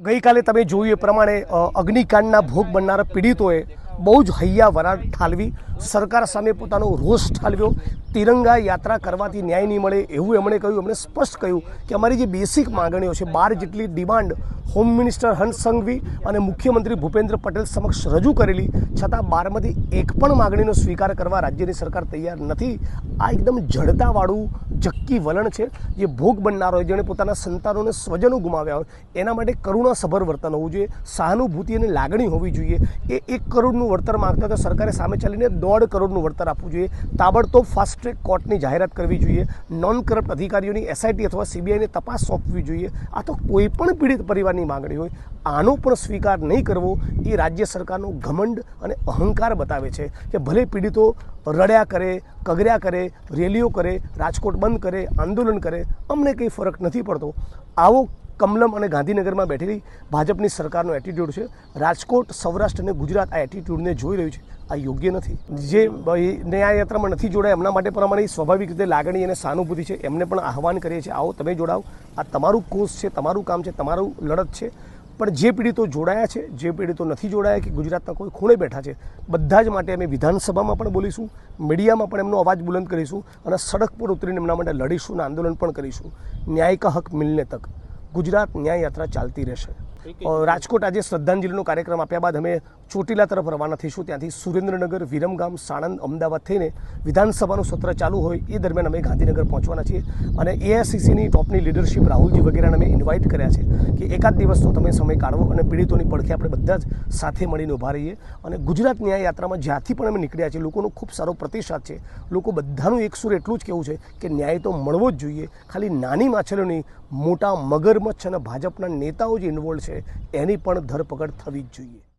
ગઈકાલે તમે જોયું એ પ્રમાણે અગ્નિકાંડના ભોગ બનનારા પીડિતોએ બહુ જ હૈયા વરાળ ઠાલવી, સરકાર સામે પોતાનો રોષ ઠાલવ્યો। તિરંગા યાત્રા કરવાથી ન્યાય નહીં મળે એવું એમણે કહ્યું। એમણે સ્પષ્ટ કહ્યું કે અમારી જે બેસિક માગણીઓ છે, 12 જેટલી ડિમાન્ડ હોમ મિનિસ્ટર હંસ સંઘવી અને મુખ્યમંત્રી ભૂપેન્દ્ર પટેલ સમક્ષ રજૂ કરેલી છતાં 12માંથી એક પણ માગણીનો સ્વીકાર કરવા રાજ્યની સરકાર તૈયાર નથી। આ એકદમ જડતાવાળું જક્કી વલણ છે। જે ભોગ બનનારો હોય, જેણે પોતાના સંતાનોને સ્વજનો ગુમાવ્યા હોય, એના માટે કરુણાસભર વર્તન હોવું જોઈએ, સહાનુભૂતિ અને લાગણી હોવી જોઈએ। એ 1 કરોડનું વળતર માંગતા તો સરકારે સામે ચાલીને 1.5 કરોડનું વળતર આપવું જોઈએ। તાબડતોબ ફાસ્ટ ટ્રેક કોર્ટની જાહેરાત કરવી જોઈએ। નોન કરપ્ટ અધિકારીઓની SIT અથવા CBIને તપાસ સોંપવી જોઈએ। આ તો કોઈ પણ પીડિત પરિવારની માગણી હોય, આનો પણ સ્વીકાર નહીં કરવો એ રાજ્ય સરકારનો ઘમંડ અને અહંકાર બતાવે છે કે ભલે પીડિતો રડ્યા કરે, કગર્યા કરે, રેલીઓ કરે, રાજકોટ બંધ કરે, આંદોલન કરે, અમને કંઈ ફરક નથી પડતો। આવો કમલમ અને ગાંધીનગરમાં બેઠેલી ભાજપની સરકારનો એટીટ્યૂડ છે। રાજકોટ, સૌરાષ્ટ્ર અને ગુજરાત આ એટીટ્યૂડને જોઈ રહ્યું છે। આ યોગ્ય નથી। જે ન્યાયયાત્રામાં નથી જોડાય એમના માટે પણ અમારી સ્વાભાવિક રીતે લાગણી અને સહાનુભૂતિ છે। એમને પણ આહવાન કરીએ છીએ, આવો તમે જોડાઓ। આ તમારું કોર્સ છે, તમારું કામ છે, તમારું લડત છે। પણ જે પીડિતો જોડાયા છે, જે પીડિતો નથી જોડાયા કે ગુજરાતના કોઈ ખૂણે બેઠા છે, બધા જ માટે અમે વિધાનસભામાં પણ બોલીશું, મીડિયામાં પણ એમનો અવાજ બુલંદ કરીશું અને સડક પર ઉતરીને એમના માટે લડીશું અને આંદોલન પણ કરીશું। ન્યાય કા હક મિલને તક ગુજરાત ન્યાય યાત્રા ચાલતી રહેશે। રાજકોટ આજે શ્રદ્ધાંજલિનો કાર્યક્રમ આપ્યા બાદ અમે ચોટીલા તરફ રવાના થઈશું। ત્યાંથી સુરેન્દ્રનગર, વિરમગામ, સાણંદ, અમદાવાદ થઈને વિધાનસભાનું સત્ર ચાલુ હોય એ દરમિયાન અમે ગાંધીનગર પહોંચવાના છીએ અને AICCની ટોપની લીડરશિપ રાહુલજી વગેરેને અમે ઇન્વાઇટ કર્યા છે કે એકાદ દિવસનો તમે સમય કાઢવો અને પીડિતોની પડખે આપણે બધા જ સાથે મળીને ઊભા રહીએ। અને ગુજરાત ન્યાય યાત્રામાં જ્યાંથી પણ અમે નીકળ્યા છીએ, લોકોનો ખૂબ સારો પ્રતિસાદ છે। લોકો બધાનું એકસુર એટલું જ કહેવું છે કે ન્યાય તો મળવો જ જોઈએ। ખાલી નાની માછલીઓની, મોટા મગરમચ્છ અને ભાજપના નેતાઓ જે ઇન્વોલ્વ છે એની પણ ધરપકડ થવી જ જોઈએ।